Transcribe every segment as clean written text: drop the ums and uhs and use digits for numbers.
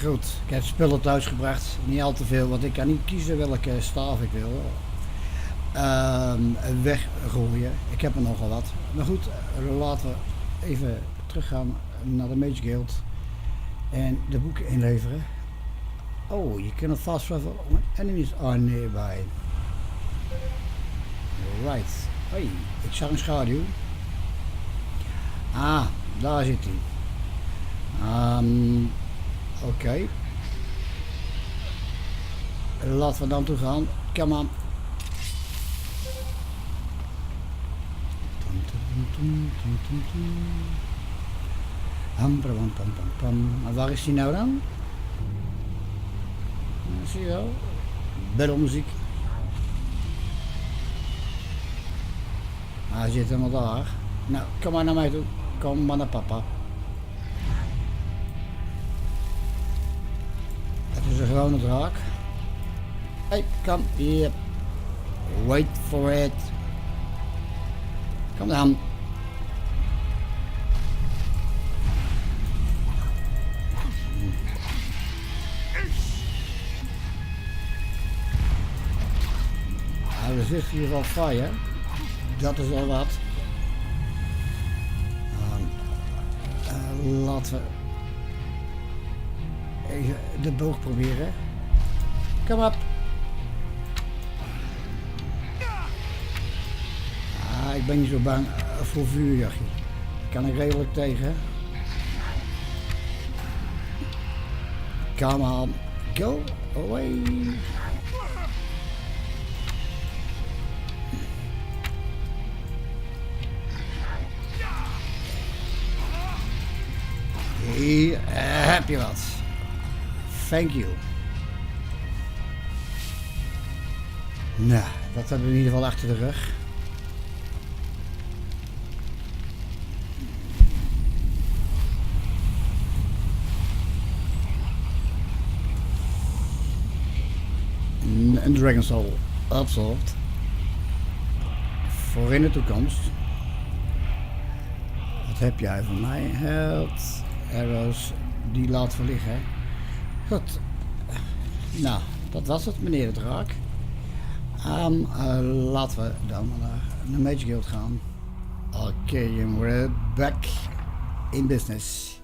Goed, ik heb spullen thuis gebracht. Niet al te veel, want ik kan niet kiezen welke staaf ik wil. Weggooien. Ik heb er nogal wat. Maar goed, laten we even teruggaan naar de Mage Guild. En de boeken inleveren. Oh, je kunt fast travel when enemies are nearby. Right. Hoi, ik zag een schaduw. Ah, daar zit hij. Oké. Laten we dan toe gaan. Come on. En waar is hij nou dan? Zie je wel? Beddelmuziek. Hij zit helemaal daar. Nou, kom maar naar mij toe. Kom maar naar papa. Het is een gewone draak. Hey, kom hier. Wait for it. Kom dan. Er zit hier wel fire. Dat is al wat. Laten we even de boog proberen. Kom op. Ik ben niet zo bang voor vuurjachtje. Kan ik redelijk tegen. Come on. Go away. Hier heb je wat. Thank you. Nou, dat hebben we in ieder geval achter de rug. Een Dragon Soul absorbed. Voor in de toekomst. Wat heb jij van mij? Health. Arrows, die laten we liggen. Goed. Nou, dat was het, meneer de draak. Laten we dan naar de Mage Guild gaan. Oké, we're back in business.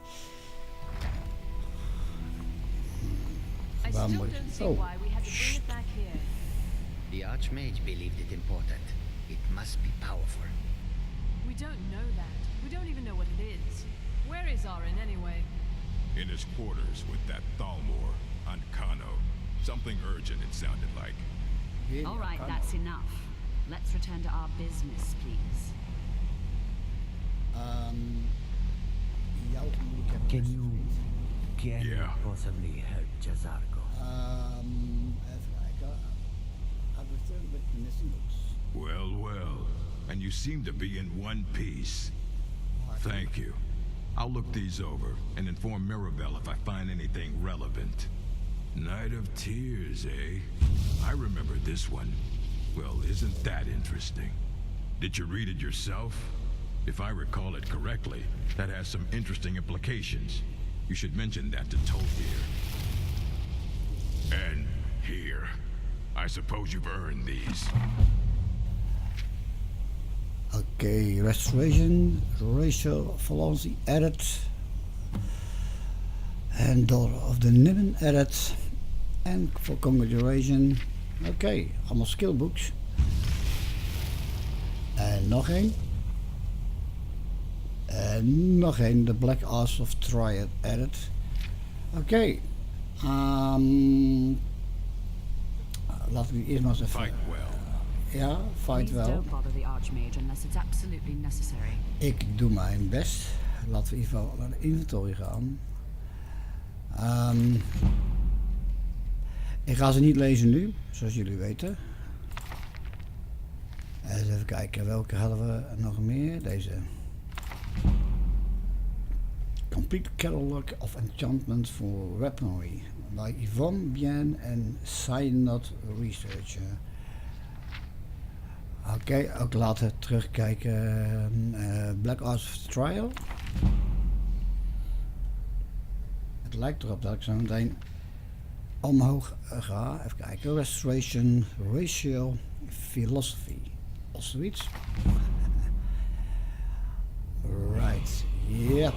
Waar moet ik? Oh. Shh. The Archmage believed it important. It must be powerful. We don't know that. We don't even know what it is. Where is Arin anyway? In his quarters with that Thalmor on Kano. Something urgent it sounded like. All right, that's enough. Let's return to our business, please. Can you possibly help Jazargo? Even kijken. I've returned with missing books. Well. And you seem to be in one piece. Thank you. I'll look these over and inform Mirabelle if I find anything relevant. Night of Tears, eh? I remember this one. Well, isn't that interesting? Did you read it yourself? If I recall it correctly, that has some interesting implications. You should mention that to Tolkir. And here. I suppose you've earned these. Okay, restoration, racial philosophy added, and Daughter of the Niven added, and for congratulation. Oké, allemaal skillbooks. En nog één. En nog één, de Black Arts of Triad added. Oké. Laten we eerst maar eens even... Fight well. Ja, fight wel. Ik doe mijn best. Laten we in ieder geval naar de inventory gaan. Ik ga ze niet lezen nu, zoals jullie weten. Eens even kijken, welke hadden we nog meer? Deze. Complete Catalog of Enchantment for Weaponry. By Yvonne Bien en Synod Researcher. Oké, ook laten terugkijken. Black Arts of Trial. Het lijkt erop dat ik zo meteen omhoog ga. Even kijken. Restoration Ratio Philosophy. Of zoiets. Right. Yep.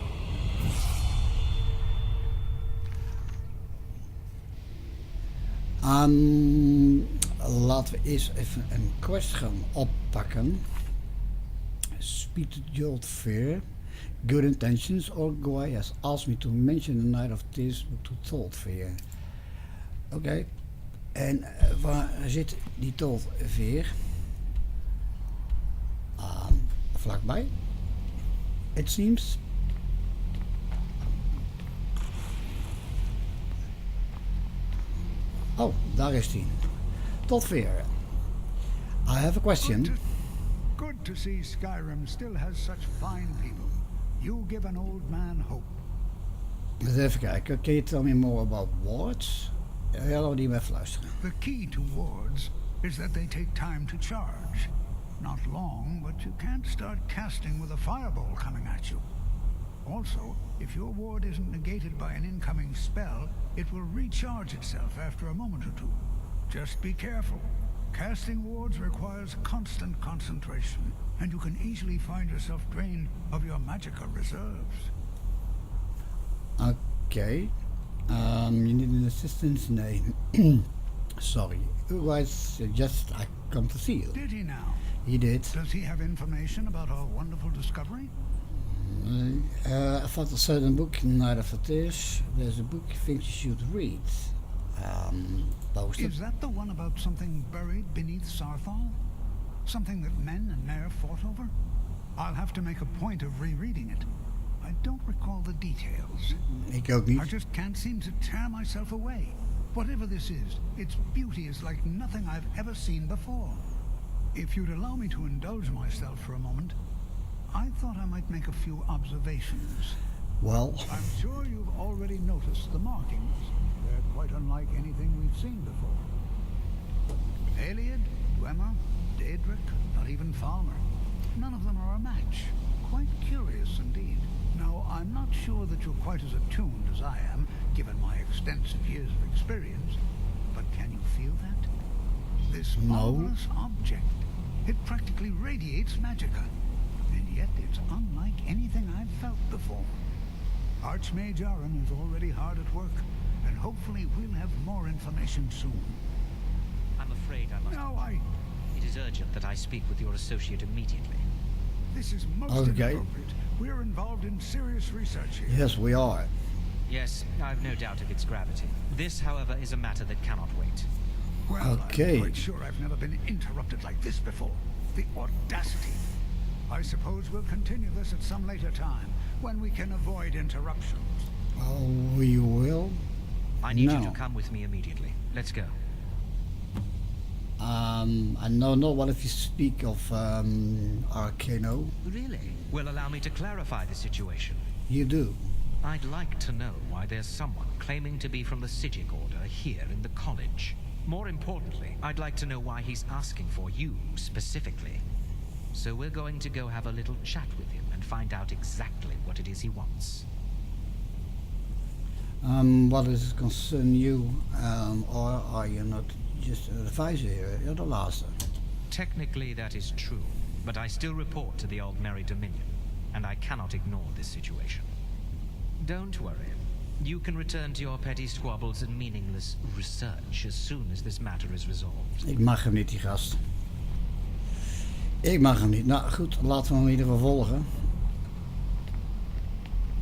Laten we eens even een quest gaan oppakken. Speak to the old fear. Good intentions. Augur has asked me to mention the night of this book to told fear. Oké. En waar zit die told fear? Vlakbij. It seems. Oh, daar is hij. Tot weer. I have a question. Good to see Skyrim still has such fine people. You give an old man hope. Dus even kijken. Can you tell me more about wards? Ja, laten we die maar even luisteren. The key to wards is that they take time to charge. Not long, but you can't start casting with a fireball coming at you. Also, if your ward isn't negated by an incoming spell, it will recharge itself after a moment or two. Just be careful. Casting wards requires constant concentration, and you can easily find yourself drained of your magical reserves. Okay. You need an assistance name. Sorry. You guys suggest I come to see you. Did he now? He did. Does he have information about our wonderful discovery? I found a certain book, Night of this. There's a book he thinks you should read. Posted. Is that the one about something buried beneath Sarthal? Something that men and Nair fought over? I'll have to make a point of rereading it. I don't recall the details. Ik ook niet. I just can't seem to tear myself away. Whatever this is, its beauty is like nothing I've ever seen before. If you'd allow me to indulge myself for a moment, I thought I might make a few observations. Well, I'm sure you've already noticed the markings. They're quite unlike anything we've seen before. Aliad, Dwemer, Daedric, not even Falmer. None of them are a match. Quite curious indeed. Now, I'm not sure that you're quite as attuned as I am, given my extensive years of experience, but can you feel that? This marvelous object, it practically radiates magicka, and yet it's unlike anything I've felt before. Archmage Aaron is already hard at work, and hopefully we'll have more information soon. I'm afraid I must... Now It is urgent that I speak with your associate immediately. This is most Okay. inappropriate. We're involved in serious research here. yes, we are. Yes, I've no doubt of its gravity. This, however, is a matter that cannot wait. Well, Okay. I'm quite sure I've never been interrupted like this before. The audacity. I suppose we'll continue this at some later time, when we can avoid interruptions. Oh, we will. I need you No. to come with me immediately. Let's go. I know not what if you speak of Arcano. Really? Well, allow me to clarify the situation. You do. I'd like to know why there's someone claiming to be from the Sijic Order here in the college. More importantly, I'd like to know why he's asking for you specifically. So we're going to go have a little chat with him and find out exactly what it is he wants. What does it concern you, or are you not just an advisor here? You're the last. Technically that is true, but I still report to the Old Merry Dominion, and I cannot ignore this situation. Don't worry. You can return to your petty squabbles and meaningless research as soon as this matter is resolved. Ik mag hem niet, die gast. Ik mag hem niet. Nou goed, laten we hem in ieder geval volgen.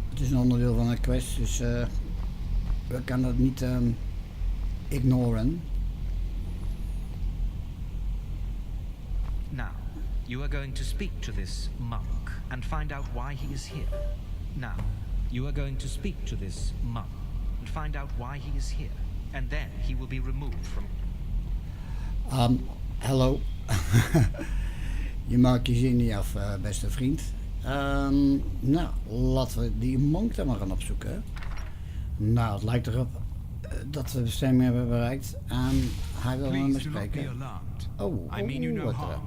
Het is een onderdeel van een quest, dus we kunnen het niet ignoren. Now, you are going to speak to this monk and find out why he is here. Now, you are going to speak to this monk and find out why he is here. And then he will be removed from... Hallo. Je maakt je zin niet af, beste vriend. Nou, laten we die monk dan maar gaan opzoeken. Nou, het lijkt erop dat we de bestemming hebben bereikt. En hij wil hem bespreken. Oh, wat leuk.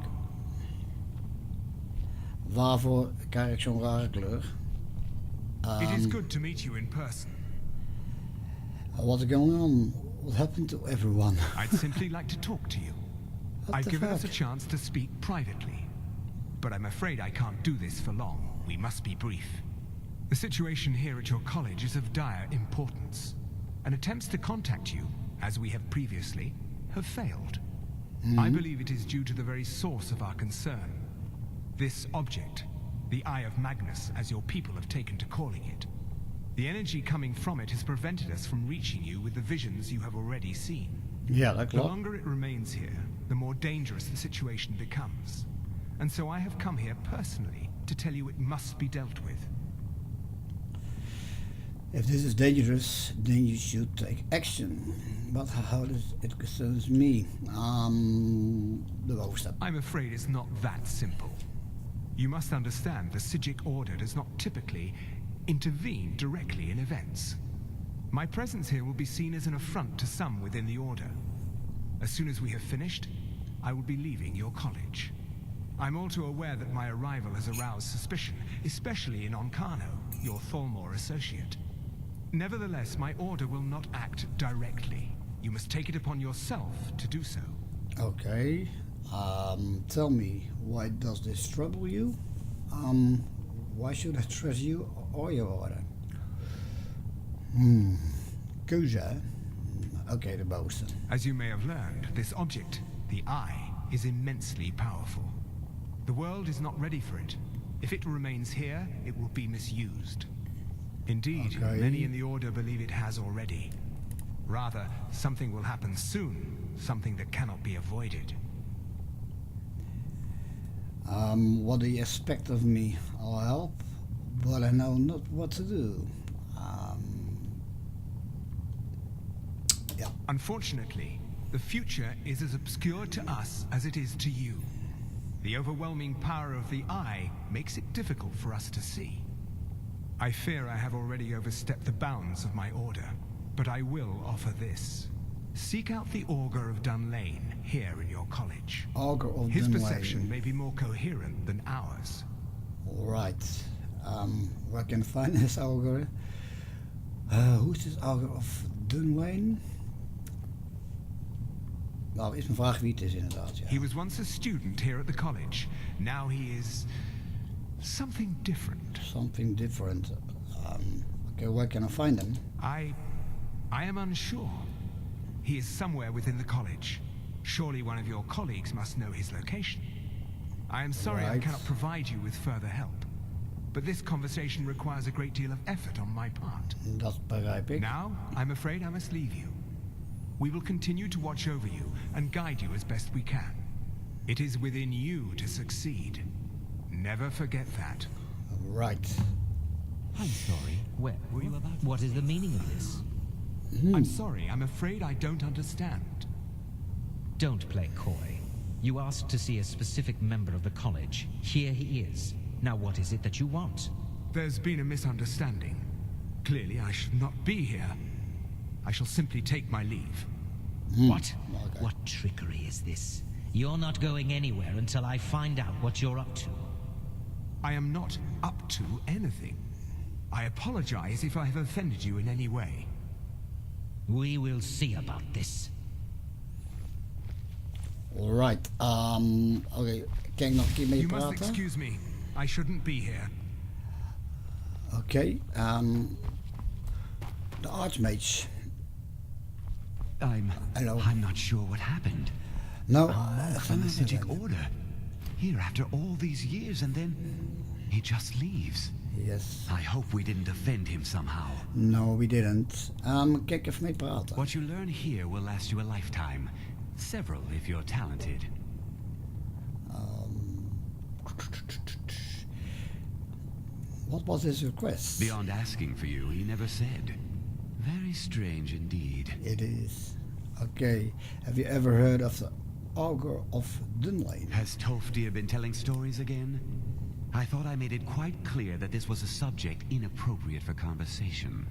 Waarvoor krijg ik zo'n rare kleur? It is good to meet you in person. What's going on? What happened to everyone? I'd simply like to talk to you. What I've the given us a fuck? chance to speak privately. But I'm afraid I can't do this for long. We must be brief. The situation here at your college is of dire importance. And attempts to contact you, as we have previously, have failed. I believe it is due to the very source of our concern. This object, the Eye of Magnus, as your people have taken to calling it. The energy coming from it has prevented us from reaching you with the visions you have already seen. Ja, dat The klopt. longer it remains here, the more dangerous the situation becomes. And so I have come here personally to tell you it must be dealt with. If this is dangerous, then you should take action. But how does it concerns me? The bovenstap. I'm afraid it's not that simple. You must understand the Psijic Order does not typically intervene directly in events. My presence here will be seen as an affront to some within the Order. As soon as we have finished, I will be leaving your college. I'm also aware that my arrival has aroused suspicion, especially in Onkano, your Thalmor associate. Nevertheless, my order will not act directly. You must take it upon yourself to do so. Okay. Tell me, why does this trouble you? Why should I trust you or your order? Keuze, hè? Oké, de bovenste. As you may have learned, this object, the Eye, is immensely powerful. The world is not ready for it. If it remains here, it will be misused. Indeed, Okay. many in the Order believe it has already. Rather, something will happen soon, something that cannot be avoided. What do you expect of me? I'll help, but I know not what to do. Yeah. Unfortunately, the future is as obscure to us as it is to you. The overwhelming power of the Eye makes it difficult for us to see. I fear I have already overstepped the bounds of my order, but I will offer this. Seek out the Augur of Dunlain here in your college. Augur of His Dunlain. perception may be more coherent than ours. Alright. Where can I find this Augur? Who's this Augur of Dunlain? Nou, is mijn vraag wie het is inderdaad, ja. He was once a student here at the college. Now he is something different. Something different. Okay, where can I find him? I am unsure. He is somewhere within the college. Surely one of your colleagues must know his location. I am sorry I Right. cannot provide you with further help. But this conversation requires a great deal of effort on my part. Dat begrijp ik. Now, I'm afraid I must leave you. We will continue to watch over you and guide you as best we can. It is within you to succeed. Never forget that. Right. I'm sorry. Where were you about? What is the meaning of this? I'm sorry, I'm afraid I don't understand. Don't play coy. You asked to see a specific member of the college. Here he is. Now what is it that you want? There's been a misunderstanding. Clearly, I should not be here. I shall simply take my leave. What? Okay. What trickery is this? You're not going anywhere until I find out what you're up to. I am not up to anything. I apologize if I have offended you in any way. We will see about this. Alright. Oké, kan ik nog een keer mee You must praten? excuse me. I shouldn't be here. Oké. De Archmage. Hello. I'm not sure what happened. Nou, From the Psijic Order. Here after all these years and then he just leaves. yes. I hope we didn't offend him somehow. No, we didn't. Kijk even mee praten. What you learn here will last you a lifetime. Several if you're talented. What was his request? Beyond asking for you, he never said. Very strange indeed. It is. Okay. Have you ever heard of the Augur of Dunlain? Has Tolfdir been telling stories again? I thought I made it quite clear that this was a subject inappropriate for conversation.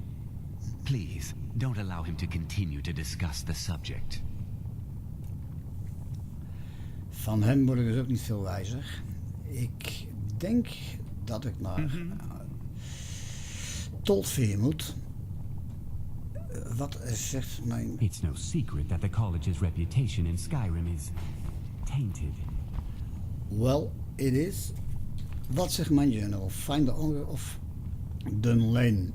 Please, don't allow him to continue to discuss the subject. Van hem word ik dus ook niet veel wijzer. Ik denk dat ik naar Tolfdir moet. Wat zegt mijn... It's no secret that the college's reputation in Skyrim is tainted. Well, it is. Wat zegt mijn journal? Find the Augur of Dunlain.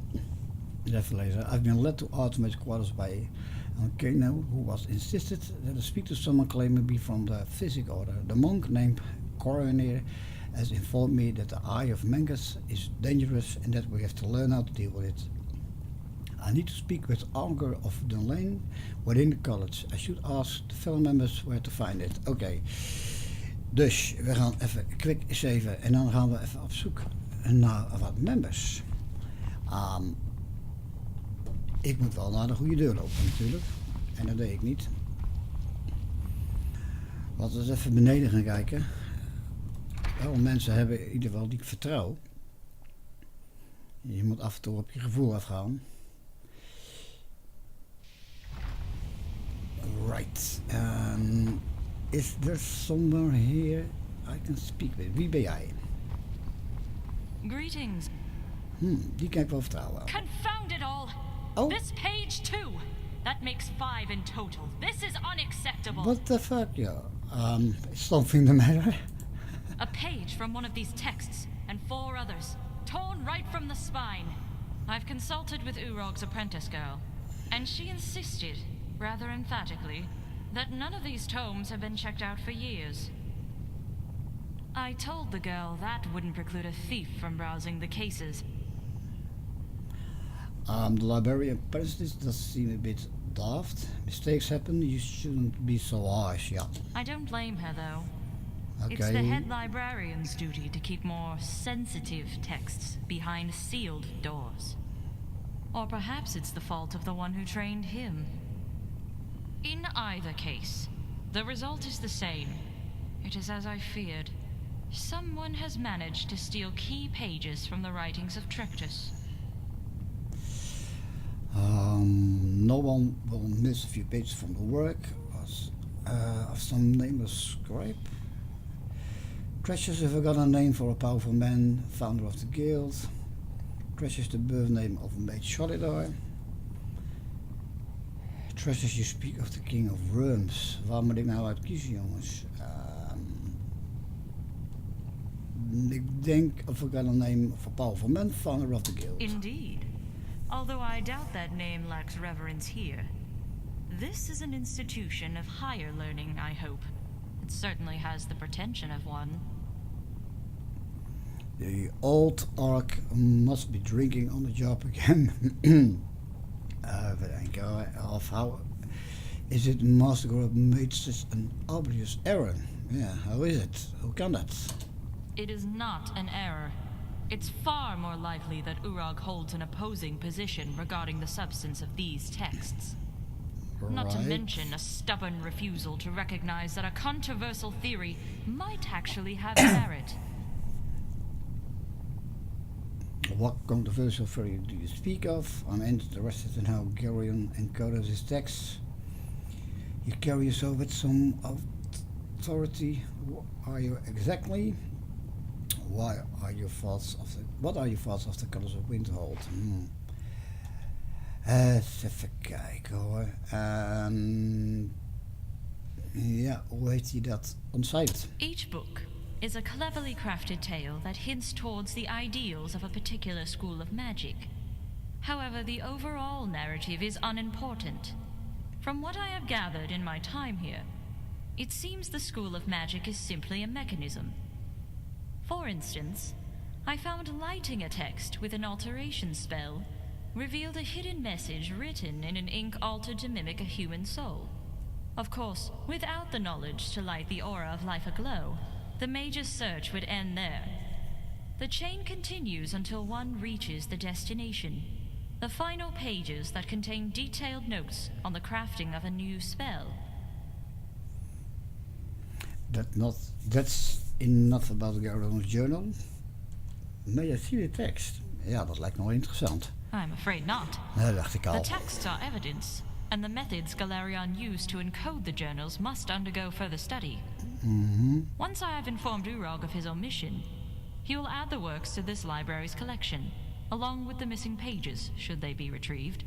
Even lezen. I've been led to automate quarters by a kanaal who was insisted that I speak to someone claiming to be from the physic order. The monk named Coroner has informed me that the Eye of Mangus is dangerous and that we have to learn how to deal with it. I need to speak with Augur of Dunlain within the college. I should ask the fellow members where to find it. Oké. Dus we gaan even quick saven en dan gaan we even op zoek naar wat members. Ik moet wel naar de goede deur lopen natuurlijk. En dat deed ik niet. Laten we eens even beneden gaan kijken. Wel mensen hebben in ieder geval die ik vertrouw. Je moet af en toe op je gevoel afgaan. Right. Is there somewhere here I can speak with? Wie ben jij? Greetings. Die kan ik wel vertrouwen. Confound it all. Oh. This page too. That makes 5 in total. This is unacceptable. What the fuck, yo? Something the matter? A page from one of these texts and 4 others, torn right from the spine. I've consulted with Urog's apprentice girl, and she insisted, rather emphatically, that none of these tomes have been checked out for years. I told the girl that wouldn't preclude a thief from browsing the cases. The librarian prejudice does seem a bit daft. Mistakes happen, you shouldn't be so harsh, yeah. I don't blame her, though. Okay. It's the head librarian's duty to keep more sensitive texts behind sealed doors. Or perhaps it's the fault of the one who trained him. In either case, the result is the same. It is as I feared. Someone has managed to steal key pages from the writings of Trectus. No one will miss a few pages from the work of some nameless scribe. Treasures a forgotten name for a powerful man, founder of the guild. Treasures the birth name of a mage Solidar. Treasures you speak of the king of worms. Waar moet ik nou uit kiezen, jongens? Ik denk a forgotten name of a powerful man, founder of the guild. Indeed. Although I doubt that name lacks reverence here. This is an institution of higher learning, I hope. It certainly has the pretension of one. The old orc must be drinking on the job again. Even denken of how is it Master Group made such an obvious error? Yeah, how is it? How can that? It is not an error. It's far more likely that Urog holds an opposing position regarding the substance of these texts. Right. Not to mention a stubborn refusal to recognize that a controversial theory might actually have merit. What controversial theory do you speak of? I'm interested in how Garion encoded his texts. You carry yourself with some authority. What are you exactly? What are your thoughts of the colors of Winterhold? Even kijken hoor. Ja, hoe heet hij dat? Ontcijferd. Each book is a cleverly crafted tale that hints towards the ideals of a particular school of magic. However, the overall narrative is unimportant. From what I have gathered in my time here, it seems the school of magic is simply a mechanism. For instance, I found lighting a text with an alteration spell revealed a hidden message written in an ink altered to mimic a human soul. Of course, without the knowledge to light the aura of life aglow, the mage's search would end there. The chain continues until one reaches the destination, the final pages that contain detailed notes on the crafting of a new spell. That's enough about Garion's journal. Nee, je ziet de tekst. Ja, dat lijkt me wel interessant. I'm afraid not. Dat dacht ik al. The texts are evidence, and the methods Galarion used to encode the journals must undergo further study. Once I have informed Urog of his omission, he will add the works to this library's collection, along with the missing pages, should they be retrieved.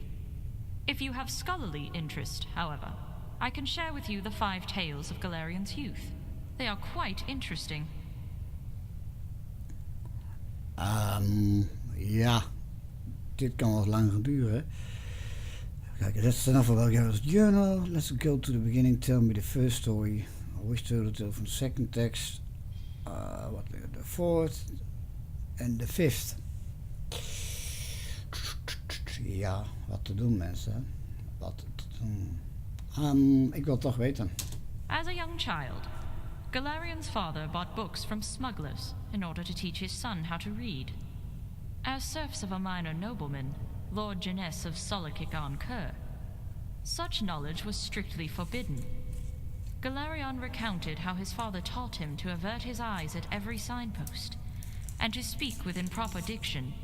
If you have scholarly interest, however, I can share with you the 5 tales of Galarian's youth. They are quite interesting. Ja, dit kan wel lang gaan duren. Kijk, that's enough about Gareth's journal. Let's go to the beginning. Tell me the first story. I wish to tell from the second text. The fourth and the fifth. Ja, wat te doen, mensen. Wat te doen. Ik wil het toch weten. As a young child, Galarian's father bought books from smugglers in order to teach his son how to read. As serfs of a minor nobleman, Lord Geness of Slyrim, such knowledge was strictly forbidden. Galarian recounted how his father taught him to avert his eyes at every signpost, and to speak with improper diction.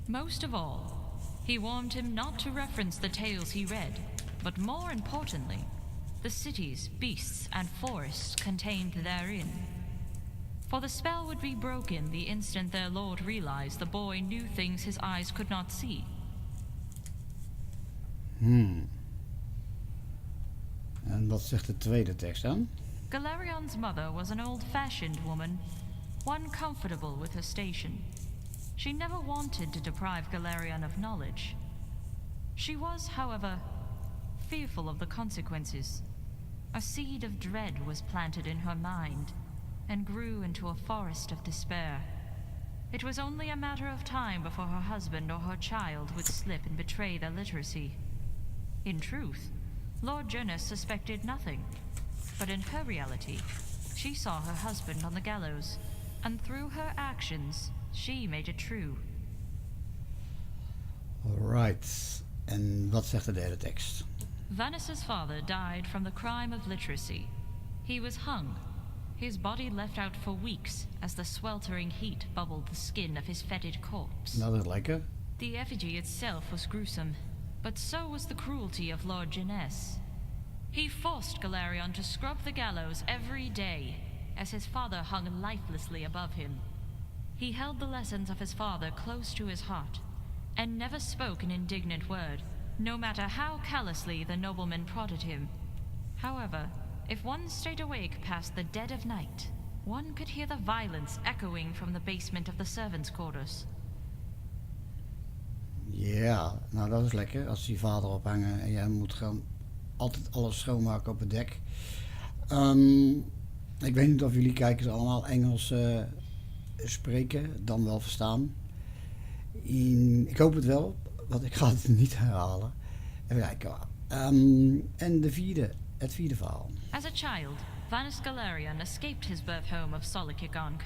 Most of all, he warned him not to reference the tales he read, but more importantly, the cities, beasts, and forests contained therein. For the spell would be broken the instant their lord realized the boy knew things his eyes could not see. En wat zegt de tweede tekst dan? Galarian's mother was an old-fashioned woman, one comfortable with her station. She never wanted to deprive Galarian of knowledge. She was, however, fearful of the consequences. A seed of dread was planted in her mind, and grew into a forest of despair. It was only a matter of time before her husband or her child would slip and betray their literacy. In truth, Lord Jonas suspected nothing, but in her reality, she saw her husband on the gallows, and through her actions, she made it true. Alright. En wat zegt de derde tekst? Vanessa's father died from the crime of literacy. He was hung, his body left out for weeks as the sweltering heat bubbled the skin of his fetid corpse. Dat is lekker. The effigy itself was gruesome, but so was the cruelty of Lord Geness. He forced Galarian to scrub the gallows every day, as his father hung lifelessly above him. He held the lessons of his father close to his heart, and never spoke an indignant word, no matter how callously the nobleman prodded him. However, if one stayed awake past the dead of night, one could hear the violence echoing from the basement of the servants' quarters. Ja, nou dat is lekker. Als die vader ophangen en jij moet gewoon altijd alles schoonmaken op het dek. Ik weet niet of jullie kijkers allemaal Engels spreken, dan wel verstaan. Ik hoop het wel, want ik ga het niet herhalen. Even kijken. En het vierde verhaal. As a child, Vanus Galarian escaped his birth home of Slyrim.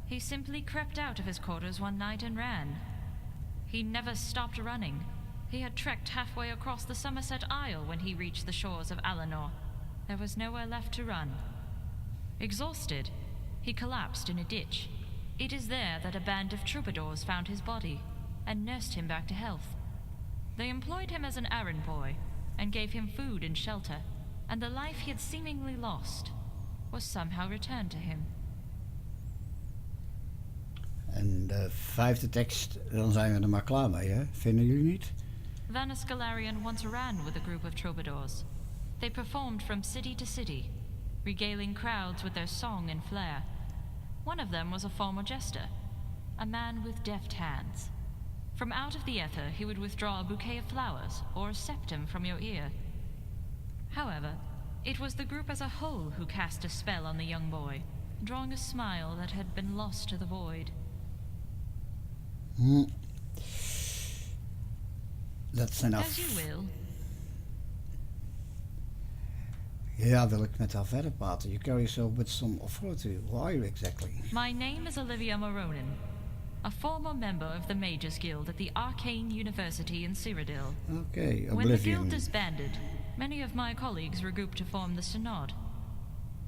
He simply crept out of his quarters one night and ran. He never stopped running. He had trekked halfway across the Somerset Isle when he reached the shores of Alinor. There was nowhere left to run. Exhausted, he collapsed in a ditch. It is there that a band of troubadours found his body and nursed him back to health. They employed him as an errand boy and gave him food and shelter, and the life he had seemingly lost was somehow returned to him. En de vijfde tekst, dan zijn we er maar klaar mee, hè? Vinden jullie niet? Vanus Galarian once ran with a group of troubadours. They performed from city to city, regaling crowds with their song and flair. One of them was a former jester, a man with deft hands. From out of the ether he would withdraw a bouquet of flowers or a septum from your ear. However, it was the group as a whole who cast a spell on the young boy, drawing a smile that had been lost to the void. That's enough. As you will. Ja, wil ik met haar verder praten. You carry yourself with some authority. Who are you exactly? My name is Olivia Moronin, a former member of the Mages Guild at the Arcane University in Cyrodiil. Okay, When the Oblivion. guild disbanded, many of my colleagues regrouped to form the Synod.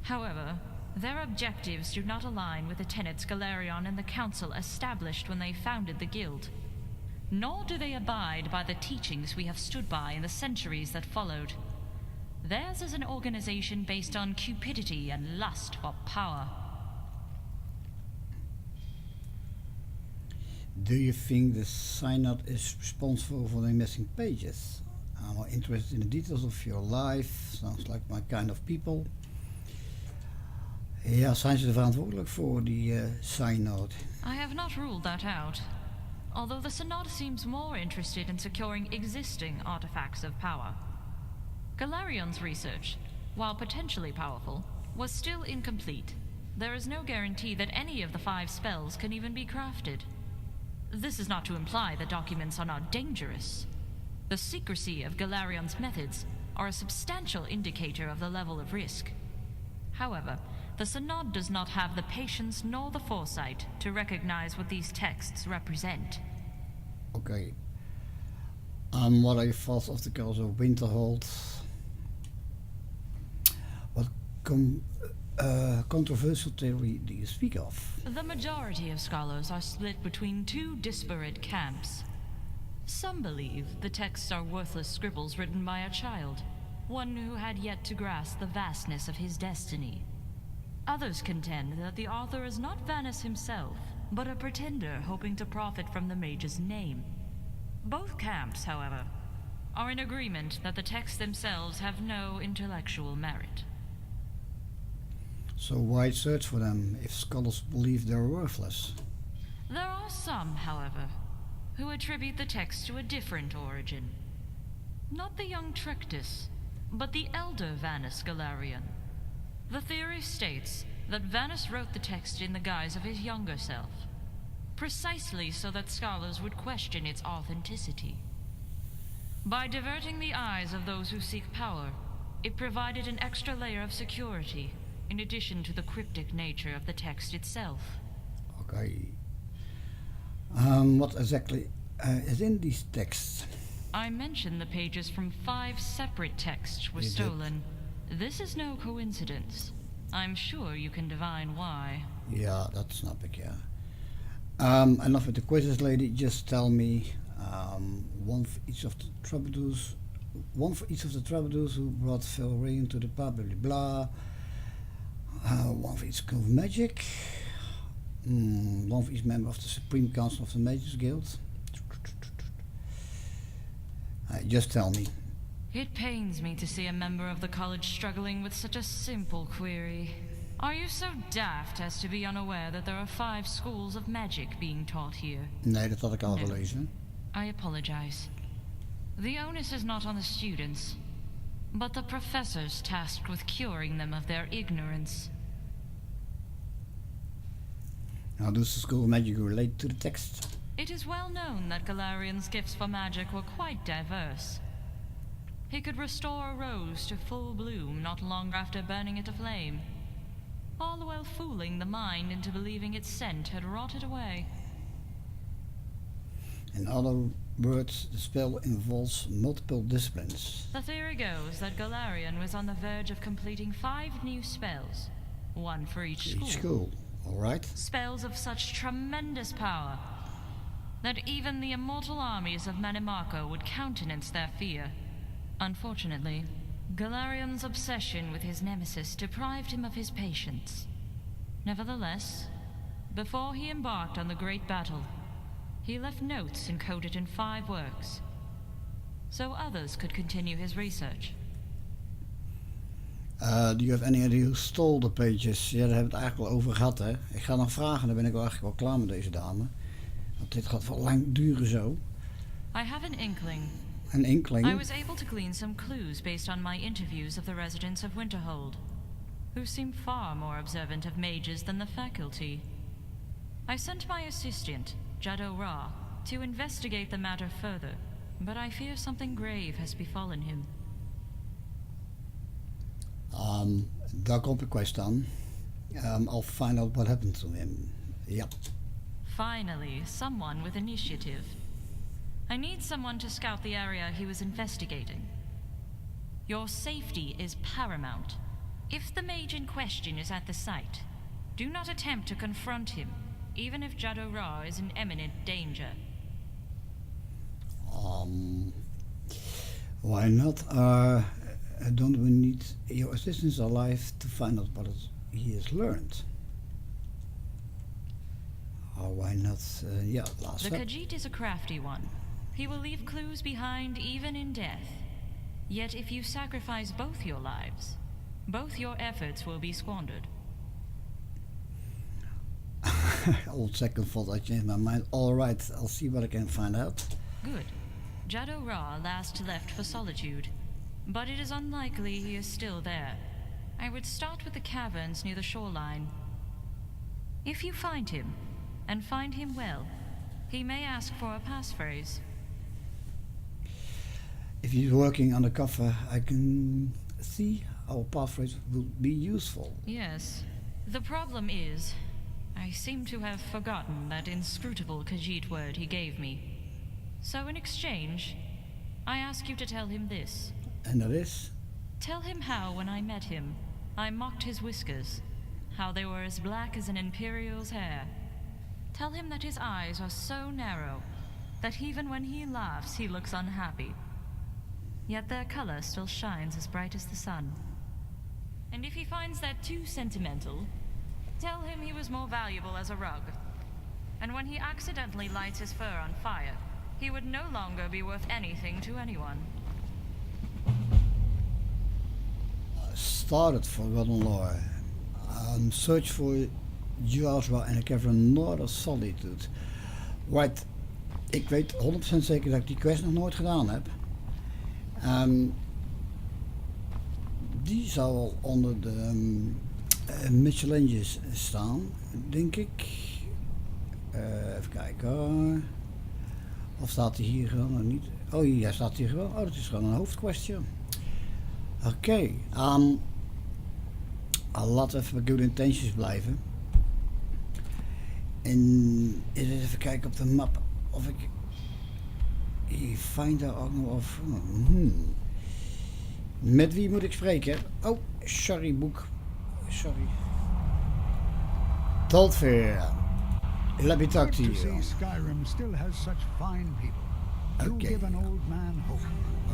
However, their objectives do not align with the tenets Galarian and the Council established when they founded the guild. Nor do they abide by the teachings we have stood by in the centuries that followed. Theirs is an organization based on cupidity and lust for power. Do you think the Synod is responsible for the missing pages? I'm more interested in the details of your life. Sounds like my kind of people. Ja, zijn ze er verantwoordelijk voor, die sign note? I have not ruled that out. Although the Synod seems more interested in securing existing artifacts of power. Galarion's research, while potentially powerful, was still incomplete. There is no guarantee that any of the 5 spells can even be crafted. This is not to imply the documents are not dangerous. The secrecy of Galarion's methods are a substantial indicator of the level of risk. However, the Synod does not have the patience nor the foresight to recognize what these texts represent. Okay. What are your thoughts of the Curse of Winterhold? What controversial theory do you speak of? The majority of scholars are split between 2 disparate camps. Some believe the texts are worthless scribbles written by a child, one who had yet to grasp the vastness of his destiny. Others contend that the author is not Vanus himself, but a pretender hoping to profit from the mage's name. Both camps, however, are in agreement that the texts themselves have no intellectual merit. So why search for them if scholars believe they're worthless? There are some, however, who attribute the text to a different origin. Not the young Trectus, but the elder Vanus Galarian. The theory states that Vanus wrote the text in the guise of his younger self, precisely so that scholars would question its authenticity. By diverting the eyes of those who seek power, it provided an extra layer of security, in addition to the cryptic nature of the text itself. Okay. What exactly is in these texts? I mentioned the pages from 5 separate texts were stolen. This is no coincidence. I'm sure you can divine why. Ja, dat snap ik, ja. Enough with the quizzes, lady. Just tell me one for each of the troubadours. One for each of the troubadours who brought Valarin to the pub, blah blah. One for each school of magic. One for each member of the Supreme Council of the Mages Guild. Just tell me. It pains me to see a member of the college struggling with such a simple query. Are you so daft as to be unaware that there are 5 schools of magic being taught here? Nee, dat had ik al gelezen. I apologize. The onus is not on the students, but the professors tasked with curing them of their ignorance. How does the School of Magic relate to the text? It is well known that Galarian's gifts for magic were quite diverse. He could restore a rose to full bloom not long after burning it aflame, all the while fooling the mind into believing its scent had rotted away. In other words, the spell involves multiple disciplines. The theory goes that Galarian was on the verge of completing 5 new spells, one for each school. Alright. Spells of such tremendous power that even the immortal armies of Manimarco would countenance their fear. Unfortunately, Galarian's obsession with his nemesis deprived him of his patience. Nevertheless, before he embarked on the great battle, he left notes encoded in 5 works, so others could continue his research. Do you have any idea who stole the pages? Ja, daar hebben we het eigenlijk al over gehad, hè. Ik ga nog vragen, dan ben ik wel eigenlijk wel klaar met deze dame. Want dit gaat wel lang duren zo. I have an inkling. An inkling? I was able to glean some clues based on my interviews of the residents of Winterhold, who seem far more observant of mages than the faculty. I sent my assistant, Jado Ra, to investigate the matter further, but I fear something grave has befallen him. Daar komt de quest aan. I'll find out what happened to him. Yep. Finally, someone with initiative. I need someone to scout the area he was investigating. Your safety is paramount. If the mage in question is at the site, do not attempt to confront him, even if Jado Ra is in imminent danger. Why not? Don't we need your assistance alive to find out what he has learned? Why not? The Khajiit is a crafty one. He will leave clues behind even in death. Yet if you sacrifice both your lives, both your efforts will be squandered. Old second thought, I changed my mind. Alright, I'll see what I can find out. Good. Jado Ra last left for Solitude, but it is unlikely he is still there. I would start with the caverns near the shoreline. If you find him, and find him well, he may ask for a passphrase. If he's working undercover, I can see our passphrase will be useful. Yes. The problem is, I seem to have forgotten that inscrutable Khajiit word he gave me. So in exchange, I ask you to tell him this. And that is? Tell him how, when I met him, I mocked his whiskers, how they were as black as an Imperial's hair. Tell him that his eyes are so narrow, that even when he laughs he looks unhappy. Yet their color still shines as bright as the sun. And if he finds that too sentimental, tell him he was more valuable as a rug. And when he accidentally lights his fur on fire, he would no longer be worth anything to anyone. Started Forgotten Lore. Search for Joshua in a cavern north of Solitude. Right, ik weet 100% zeker dat ik die quest nog nooit gedaan heb. Die zal wel onder de miscellaneous staan, denk ik. Even kijken hoor. Of staat hij hier gewoon nog niet? Oh ja, staat hier gewoon. Oh, dat is gewoon een hoofdquestje. Oké, laten we even bij Good Intentions blijven. En even kijken op de map of ik hier find daar ook nog of. Met wie moet ik spreken? Oh, sorry boek. Sorry. Toltveer. Let me talk to you. Skyrim still has such fine people. You give an old man hope.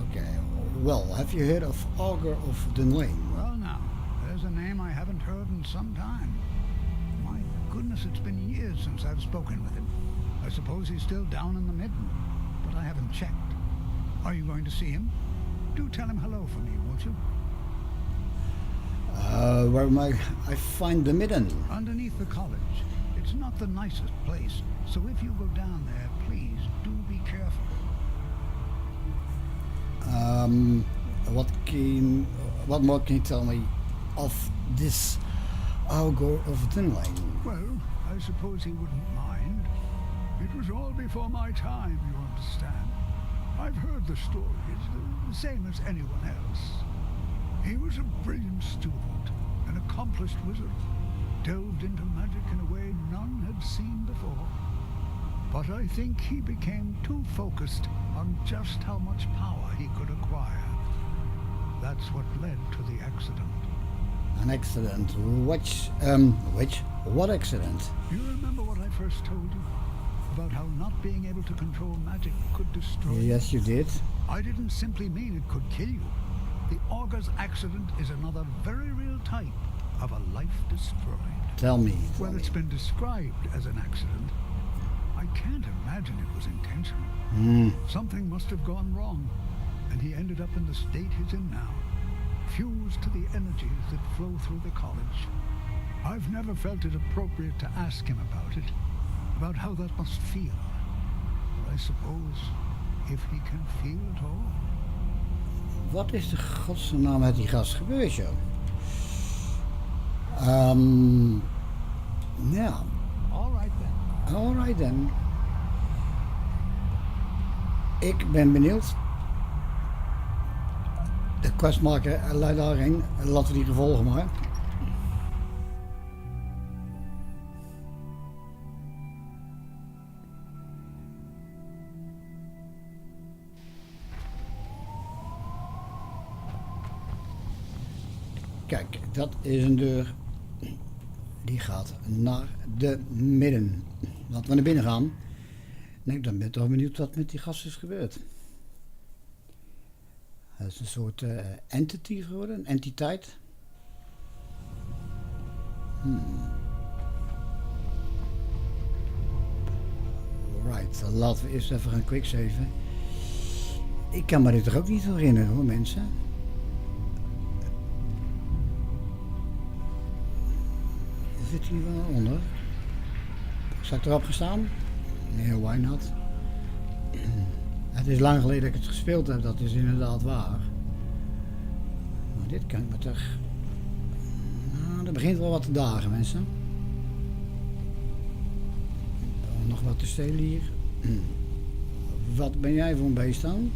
Okay. Well, have you heard of Augur of Dunlain? Well, now, there's a name I haven't heard in some time. My goodness, it's been years since I've spoken with him. I suppose he's still down in the midden, but I haven't checked. Are you going to see him? Do tell him hello for me, won't you? Where might I find the midden? Underneath the college. It's not the nicest place, so if you go down there, please do be careful. What more can you tell me of this Augur of Dunlain? Well, I suppose he wouldn't mind. It was all before my time, you understand. I've heard the stories, the same as anyone else. He was a brilliant student, an accomplished wizard, delved into magic in a way none had seen before. But I think he became too focused on just how much power he could acquire. That's what led to the accident. An accident? What accident? You remember what I first told you? About how not being able to control magic could destroy you? Yes, you did. I didn't simply mean it could kill you. The Augur's accident is another very real type of a life destroyed. Tell me. Well, it's been described as an accident. I can't imagine it was intentional. Something must have gone wrong, and he ended up in the state he's in now, fused to the energies that flow through the college. I've never felt it appropriate to ask him about how that must feel. But I suppose if he can feel it all. Wat is de godsnaam met die gast gebeurd, joh? Ja. Alright then. Ik ben benieuwd. De questmaker leidt daarheen. Laten we die gevolgen maar. Kijk, dat is een deur. Die gaat naar de midden. Laten we naar binnen gaan. Nee, dan ben ik toch benieuwd wat met die gast is gebeurd. Hij is een soort entity geworden, een entiteit. Right, laten we eerst even gaan quicksaven. Ik kan me dit toch ook niet herinneren hoor mensen. Zit hier wel onder? Zal ik erop gestaan? Nee, why not? Het is lang geleden dat ik het gespeeld heb, dat is inderdaad waar. Maar dit kan ik me toch... Nou, er begint wel wat te dagen mensen. Nog wat te stelen hier. Wat ben jij voor een beest dan?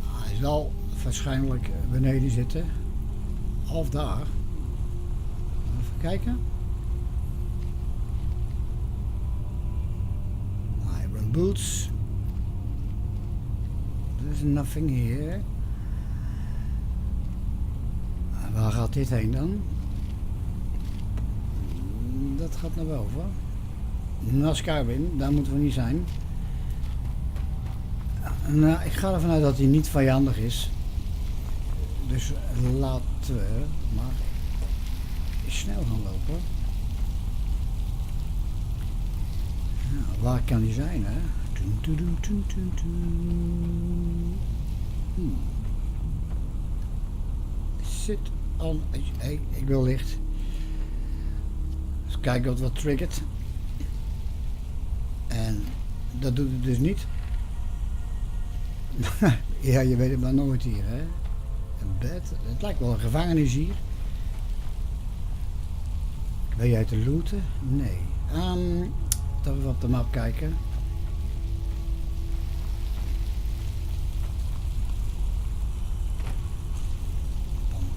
Hij zal waarschijnlijk beneden zitten. Of daar. Even kijken. Iron boots. There's nothing here. Waar gaat dit heen dan? Dat gaat naar boven. Naar Skyrim, daar moeten we niet zijn. Nou, ik ga ervan uit dat hij niet vijandig is. Dus laten we maar snel gaan lopen. Nou, waar kan hij zijn, hè? Zit aan... Hey, ik wil licht. Dus kijken wat triggert. En dat doet het dus niet. Ja, je weet het maar nooit hier, hè. Een bed. Het lijkt wel een gevangenis hier. Ben jij te looten? Nee. Even op de map kijken.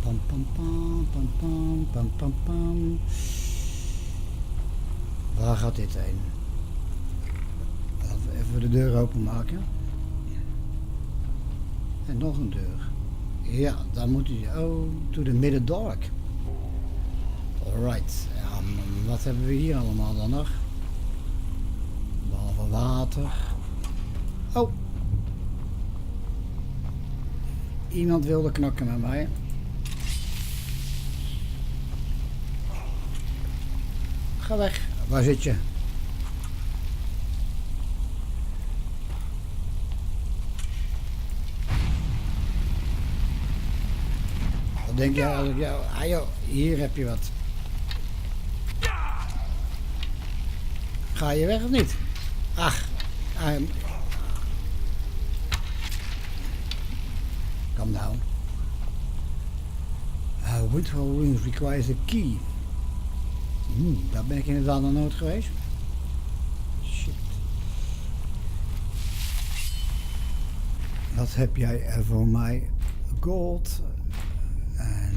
Pam pam pam pam pam pam pam pam. Waar gaat dit heen? Laten we even de deur openmaken. En nog een deur. Ja, daar moet hij. Oh, to the middle dark. Alright. Ja, wat hebben we hier allemaal dan nog? Behalve water. Oh. Iemand wilde knokken met mij. Ga weg. Waar zit je? Wat denk jij als ik jou... Ah joh, hier heb je wat. Ga je weg of niet? Ach. Calm down. Winter Ruins requires a key. Daar ben ik inderdaad nog nooit geweest. Shit. Wat heb jij er voor mij? Gold. En...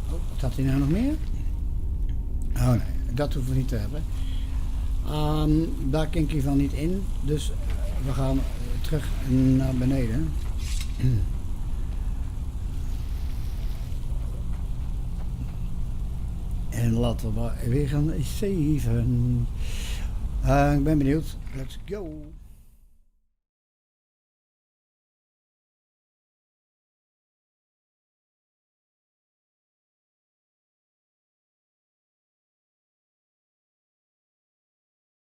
Oh, wat had hij nou nog meer? Oh nee, dat hoeven we niet te hebben. Daar kan ik hiervan niet in. Dus we gaan terug naar beneden. En laten we maar weer gaan saven. Ik ben benieuwd. Let's go.